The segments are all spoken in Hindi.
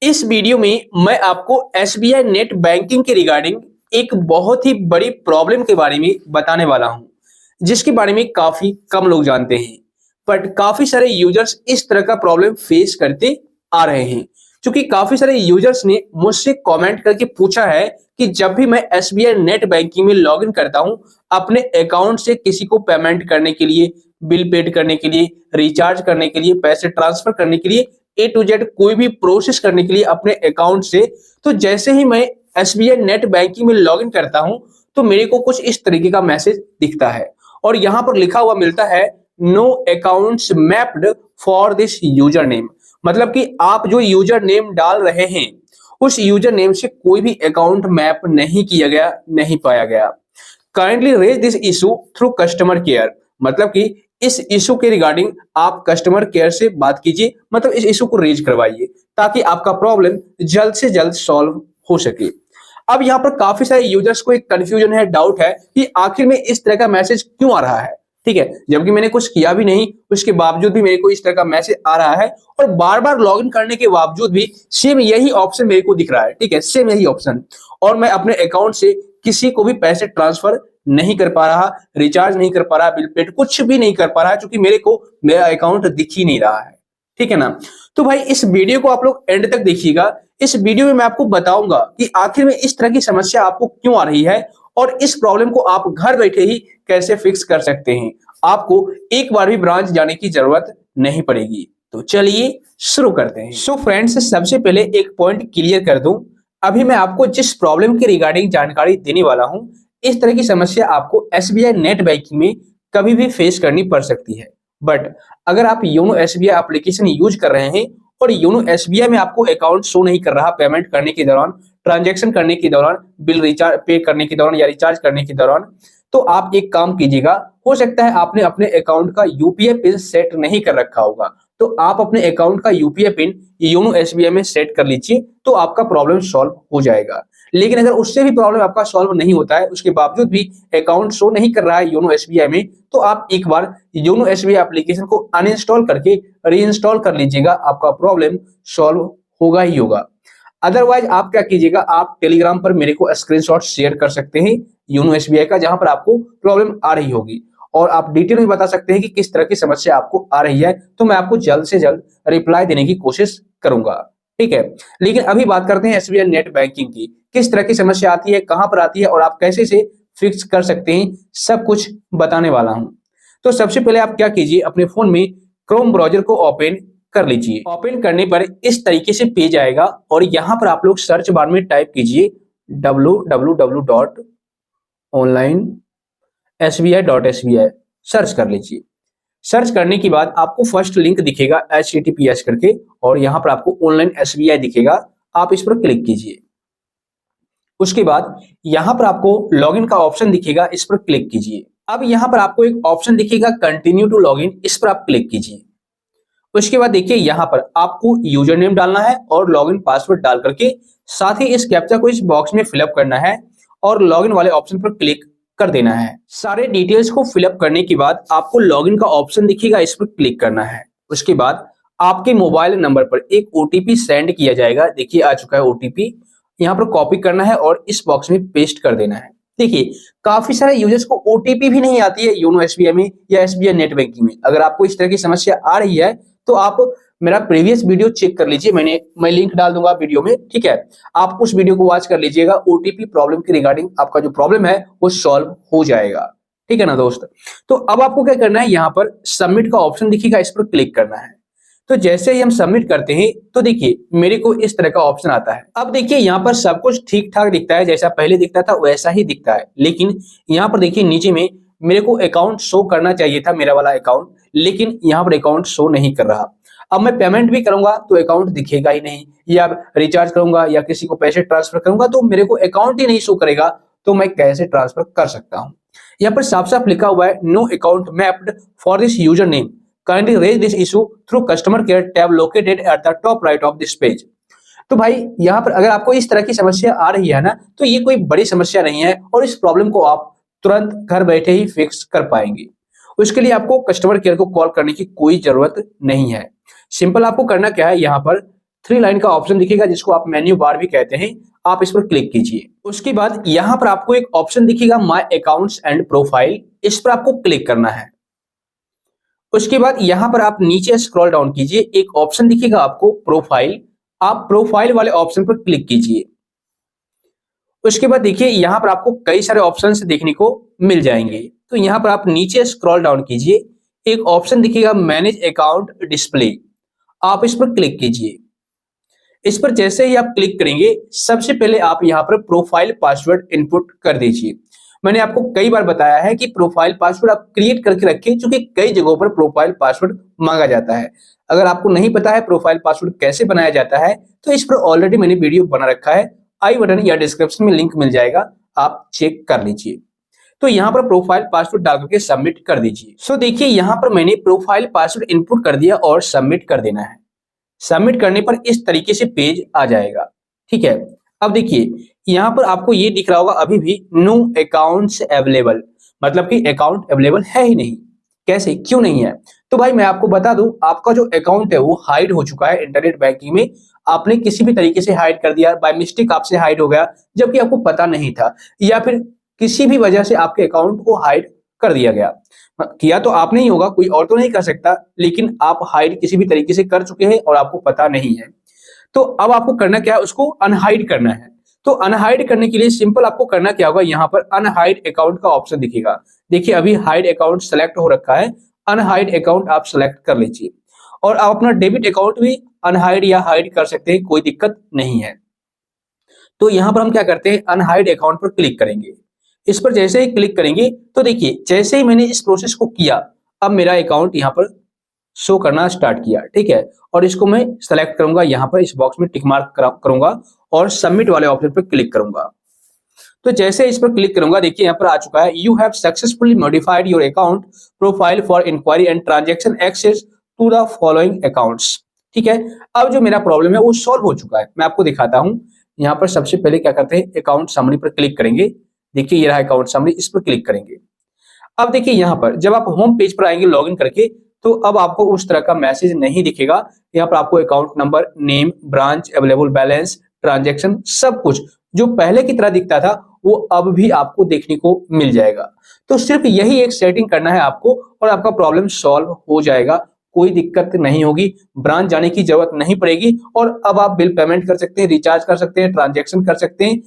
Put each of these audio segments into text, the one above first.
इस वीडियो में मैं आपको एसबीआई नेट बैंकिंग के रिगार्डिंग एक बहुत ही बड़ी प्रॉब्लम के बारे में बताने वाला हूं, जिसके बारे में काफी कम लोग जानते हैं। बट काफी सारे यूजर्स इस तरह का प्रॉब्लम फेस करते आ रहे हैं, क्योंकि काफी सारे यूजर्स ने मुझसे कमेंट करके पूछा है कि जब भी मैं एसबीआई नेट बैंकिंग में लॉगिन करता हूं, अपने अकाउंट से किसी को पेमेंट करने के लिए, बिल पेड करने के लिए, रिचार्ज करने के लिए, पैसे ट्रांसफर करने के लिए, ए टू जेड कोई भी प्रोसेस करने के लिए अपने अकाउंट से, तो जैसे ही मैं एसबीआई नेट बैंकिंग में लॉगिन करता हूं, तो मेरे को कुछ इस तरीके का मैसेज दिखता है और यहां पर लिखा हुआ मिलता है no accounts mapped for this username. मतलब कि आप जो यूजर नेम डाल रहे हैं उस यूजर नेम से कोई भी अकाउंट मैप नहीं किया गया, नहीं पाया गया। Kindly raise this issue through customer care. मतलब कि इस इशू के रिगार्डिंग आप कस्टमर केयर से बात कीजिए, मतलब इस इशू को रेज करवाइए ताकि आपका प्रॉब्लम जल्द से जल्द सॉल्व हो सके। अब यहाँ पर काफी सारे यूजर्स को एक कंफ्यूजन है, डाउट है कि आखिर में इस तरह का मैसेज क्यों आ रहा है। ठीक है, जबकि मैंने कुछ किया भी नहीं, उसके बावजूद भी मेरे को इस तरह का मैसेज आ रहा है और बार बार लॉगिन करने के बावजूद भी सेम यही ऑप्शन मेरे को दिख रहा है। ठीक है, सेम यही ऑप्शन, और मैं अपने अकाउंट से किसी को भी पैसे ट्रांसफर नहीं कर पा रहा, रिचार्ज नहीं कर पा रहा, बिल पेड कुछ भी नहीं कर पा रहा है, क्योंकि मेरे को मेरा अकाउंट दिख ही नहीं रहा है। ठीक है ना। तो भाई इस वीडियो को आप लोग एंड तक देखिएगा। इस वीडियो में मैं आपको बताऊंगा कि आखिर में इस तरह की समस्या आपको क्यों आ रही है और इस प्रॉब्लम को आप घर बैठे ही कैसे फिक्स कर सकते हैं। आपको एक बार भी ब्रांच जाने की जरूरत नहीं पड़ेगी। तो चलिए शुरू करते हैं। सो फ्रेंड्स, सबसे पहले एक पॉइंट क्लियर कर दूं, अभी मैं आपको जिस प्रॉब्लम के रिगार्डिंग जानकारी देने वाला हूं, इस तरह की समस्या आपको एसबीआई नेट बैंकिंग में कभी भी फेस करनी पड़ सकती है। बट अगर आप योनो एसबीआई एप्लीकेशन यूज कर रहे हैं और योनो एसबीआई में आपको अकाउंट शो नहीं कर रहा पेमेंट करने के दौरान, ट्रांजैक्शन करने के दौरान, बिल रिचार्ज पे करने के दौरान या रिचार्ज करने के दौरान, तो आप एक काम कीजिएगा। हो सकता है आपने अपने अकाउंट का यूपीआई पिन सेट नहीं कर रखा होगा, तो आप अपने अकाउंट का यूपीआई पिन योनो एसबीआई में सेट कर लीजिए, तो आपका प्रॉब्लम सॉल्व हो जाएगा। लेकिन अगर उससे भी प्रॉब्लम आपका सॉल्व नहीं होता है, उसके बावजूद भी अकाउंट शो नहीं कर रहा है योनो एसबीआई में, तो आप एक बार योनो एसबीआई एप्लीकेशन को अनइंस्टॉल करके रीइंस्टॉल कर लीजिएगा। आपका प्रॉब्लम सॉल्व होगा ही होगा। अदरवाइज आप क्या कीजिएगा, आप टेलीग्राम पर मेरे को स्क्रीनशॉट शेयर कर सकते हैं योनो एसबीआई का, जहां पर आपको प्रॉब्लम आ रही होगी और आप डिटेल में बता सकते हैं कि किस तरह की समस्या आपको आ रही है, तो मैं आपको जल्द से जल्द रिप्लाई देने की कोशिश करूंगा। ठीक है, लेकिन अभी बात करते हैं एसबीआई नेट बैंकिंग की। किस तरह की समस्या आती है, कहां पर आती है और आप कैसे इसे फिक्स कर सकते हैं, सब कुछ बताने वाला हूं। तो सबसे पहले आप क्या कीजिए, अपने फोन में क्रोम ब्राउजर को ओपन कर लीजिए। ओपन करने पर इस तरीके से पेज आएगा और यहां पर आप लोग सर्च बार में टाइप कीजिए www.onlinesbi.sbi, सर्च कर लीजिए। सर्च करने के बाद आपको फर्स्ट लिंक दिखेगा https करके, और यहां पर आपको ऑनलाइन एसबीआई दिखेगा, आप इस पर क्लिक कीजिए। उसके बाद यहां पर आपको लॉगिन का ऑप्शन दिखेगा, इस पर क्लिक कीजिए। अब यहां पर आपको एक ऑप्शन दिखेगा कंटिन्यू टू लॉगिन, इस पर आप क्लिक कीजिए। उसके बाद देखिए यहां पर आपको यूजर नेम डालना है और लॉगिन पासवर्ड डाल करके साथ ही इस कैप्चा को इस बॉक्स में फिलअप करना है और लॉगिन वाले ऑप्शन पर क्लिक कर देना है। सारे डिटेल्स को फिलअप करने के बाद आपको लॉगिन का ऑप्शन दिखेगा, इस पर क्लिक करना है। उसके बाद आपके मोबाइल नंबर पर एक ओटीपी सेंड किया जाएगा। देखिए आ चुका है ओटीपी, यहाँ पर कॉपी करना है और इस बॉक्स में पेस्ट कर देना है। देखिए काफी सारे यूजर्स को ओटीपी भी नहीं आती है योनो एसबीआई में या एसबीआई नेट बैंकिंग में। अगर आपको इस तरह की समस्या आ रही है तो आप मेरा प्रीवियस वीडियो चेक कर लीजिए, मैं लिंक डाल दूंगा वीडियो में। ठीक है, आप उस वीडियो को वॉच कर लीजिएगा। ओटीपी प्रॉब्लम के रिगार्डिंग आपका जो प्रॉब्लम है वो सॉल्व हो जाएगा। ठीक है ना दोस्त। तो अब आपको क्या करना है, यहाँ पर सबमिट का ऑप्शन दिखेगा, इस पर क्लिक करना है। तो जैसे ही हम सबमिट करते हैं तो देखिए मेरे को इस तरह का ऑप्शन आता है। अब देखिए यहाँ पर सब कुछ ठीक ठाक दिखता है, जैसा पहले दिखता था वैसा ही दिखता है, लेकिन यहाँ पर देखिए नीचे में मेरे को अकाउंट शो करना चाहिए था, मेरा वाला अकाउंट, लेकिन यहाँ पर अकाउंट शो नहीं कर रहा। अब मैं पेमेंट भी करूंगा तो अकाउंट दिखेगा ही नहीं, या रिचार्ज करूंगा या किसी को पैसे ट्रांसफर करूंगा तो मेरे को अकाउंट ही नहीं शो करेगा, तो मैं कैसे ट्रांसफर कर सकता हूं। यहाँ पर साफ साफ लिखा हुआ है no account mapped for this username, kindly raise this issue through customer care tab located at the top right of this page. तो भाई यहाँ पर अगर आपको इस तरह की समस्या आ रही है ना, तो ये कोई बड़ी समस्या नहीं है और इस प्रॉब्लम को आप तुरंत घर बैठे ही फिक्स कर पाएंगे। उसके लिए आपको कस्टमर केयर को कॉल करने की कोई जरूरत नहीं है। सिंपल आपको करना क्या है, यहाँ पर थ्री लाइन का ऑप्शन दिखेगा जिसको आप मेन्यू बार भी कहते हैं, आप इस पर क्लिक कीजिए। उसके बाद यहाँ पर आपको एक ऑप्शन दिखेगा माय अकाउंट्स एंड प्रोफाइल, इस पर आपको क्लिक करना है। उसके बाद यहाँ पर आप नीचे स्क्रॉल डाउन कीजिए, एक ऑप्शन दिखेगा आपको प्रोफाइल, आप प्रोफाइल वाले ऑप्शन पर क्लिक कीजिए। उसके बाद देखिए यहाँ पर आपको कई सारे ऑप्शंस देखने को मिल जाएंगे, तो यहाँ पर आप नीचे स्क्रॉल डाउन कीजिए, एक ऑप्शन दिखेगा मैनेज अकाउंट डिस्प्ले, आप इस पर क्लिक कीजिए। इस पर जैसे ही आप क्लिक करेंगे, सबसे पहले आप यहाँ पर प्रोफाइल पासवर्ड इनपुट कर दीजिए। मैंने आपको कई बार बताया है कि प्रोफाइल पासवर्ड आप क्रिएट करके रखें, क्योंकि कई जगहों पर प्रोफाइल पासवर्ड मांगा जाता है। अगर आपको नहीं पता है प्रोफाइल पासवर्ड कैसे बनाया जाता है, तो इस पर ऑलरेडी मैंने वीडियो बना रखा है, आई बटन या डिस्क्रिप्शन में लिंक मिल जाएगा, आप चेक कर लीजिए। तो यहाँ पर प्रोफाइल पासवर्ड डाल करके सबमिट कर दीजिए। सो देखिए यहाँ पर मैंने प्रोफाइल पासवर्ड इनपुट कर दिया और सबमिट कर देना है। सबमिट करने पर इस तरीके से पेज आ जाएगा, ठीक है। अब देखिए यहाँ पर आपको ये दिख रहा होगा अभी भी नो अकाउंट्स अवेलेबल, मतलब कि अकाउंट अवेलेबल है ही नहीं। कैसे, क्यों नहीं है? तो भाई मैं आपको बता दूं, आपका जो अकाउंट है वो हाइड हो चुका है इंटरनेट बैंकिंग में। आपने किसी भी तरीके से हाइड कर दिया, बाय मिस्टेक आपसे हाइड हो गया जबकि आपको पता नहीं था, या फिर किसी भी वजह से आपके अकाउंट को हाइड कर दिया गया। किया तो आपने ही होगा, कोई और तो नहीं कर सकता, लेकिन आप हाइड किसी भी तरीके से कर चुके हैं और आपको पता नहीं है। तो अब आपको करना क्या है, उसको अनहाइड करना है। तो अनहाइड करने के लिए सिंपल आपको करना क्या होगा, यहाँ पर अनहाइड अकाउंट का ऑप्शन दिखेगा। देखिए अभी हाइड अकाउंट सेलेक्ट हो रखा है, अनहाइड अकाउंट आप सेलेक्ट कर लीजिए। और आप अपना डेबिट अकाउंट भी अनहाइड या हाइड कर सकते हैं, कोई दिक्कत नहीं है। तो यहाँ पर हम क्या करते हैं, अनहाइड अकाउंट पर क्लिक करेंगे। इस पर जैसे ही क्लिक करेंगे तो देखिए जैसे ही मैंने इस प्रोसेस को किया, अब मेरा अकाउंट यहाँ पर शो करना स्टार्ट किया, ठीक है। और इसको मैं सेलेक्ट करूंगा, यहाँ पर इस बॉक्स में टिक मार्क करूंगा और सबमिट वाले ऑप्शन पर क्लिक करूंगा। तो जैसे इस पर क्लिक करूंगा, देखिए यहाँ पर आ चुका है, you have successfully modified your account profile for inquiry and transaction access to the following accounts, ठीक है। अब जो मेरा प्रॉब्लम है वो सॉल्व हो चुका है। मैं आपको दिखाता हूँ। यहाँ पर सबसे पहले क्या करते हैं, अकाउंट समरी पर क्लिक करेंगे। देखिए ये रहा अकाउंट समरी, इस पर क्लिक करेंगे। अब देखिए यहाँ पर जब आप होम पेज पर आएंगे लॉगिन करके, तो अब आपको उस तरह का मैसेज नहीं दिखेगा। यहाँ पर आपको account number, name, branch, available balance, transaction, सब कुछ जो पहले की तरह दिखता था वो अब भी आपको देखने को मिल जाएगा। तो सिर्फ यही एक सेटिंग करना है आपको और आपका प्रॉब्लम सॉल्व हो जाएगा, कोई दिक्कत नहीं होगी, ब्रांच जाने की जरूरत नहीं पड़ेगी। और अब आप बिल पेमेंट कर सकते हैं, रिचार्ज कर सकते हैं, ट्रांजैक्शन कर सकते हैं,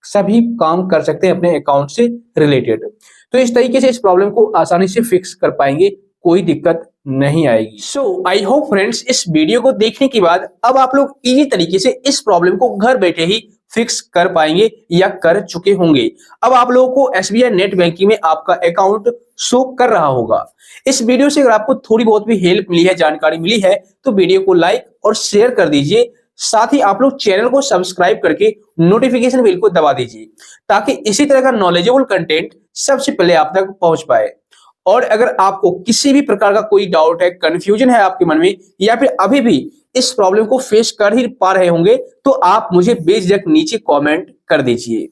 सभी काम कर सकते हैं अपने अकाउंट से रिलेटेड। तो इस तरीके से इस प्रॉब्लम को आसानी से फिक्स कर पाएंगे, कोई दिक्कत नहीं आएगी। सो आई होप फ्रेंड्स, इस वीडियो को देखने के बाद अब आप लोग इजी तरीके से इस प्रॉब्लम को घर बैठे ही फिक्स कर पाएंगे या कर चुके होंगे। अब आप लोगों को एसबीआई नेट बैंकिंग में आपका अकाउंट शो कर रहा होगा। इस वीडियो से अगर आपको थोड़ी बहुत भी हेल्प मिली है, जानकारी मिली है, तो वीडियो को लाइक और शेयर कर दीजिए। साथ ही आप लोग चैनल को सब्सक्राइब करके नोटिफिकेशन बेल को दबा दीजिए, ताकि इसी तरह का नॉलेजेबल कंटेंट सबसे पहले आप तक पहुंच पाए। और अगर आपको किसी भी प्रकार का कोई डाउट है, कंफ्यूजन है आपके मन में, या फिर अभी भी इस प्रॉब्लम को फेस कर ही पा रहे होंगे, तो आप मुझे बेझिझक नीचे कमेंट कर दीजिए।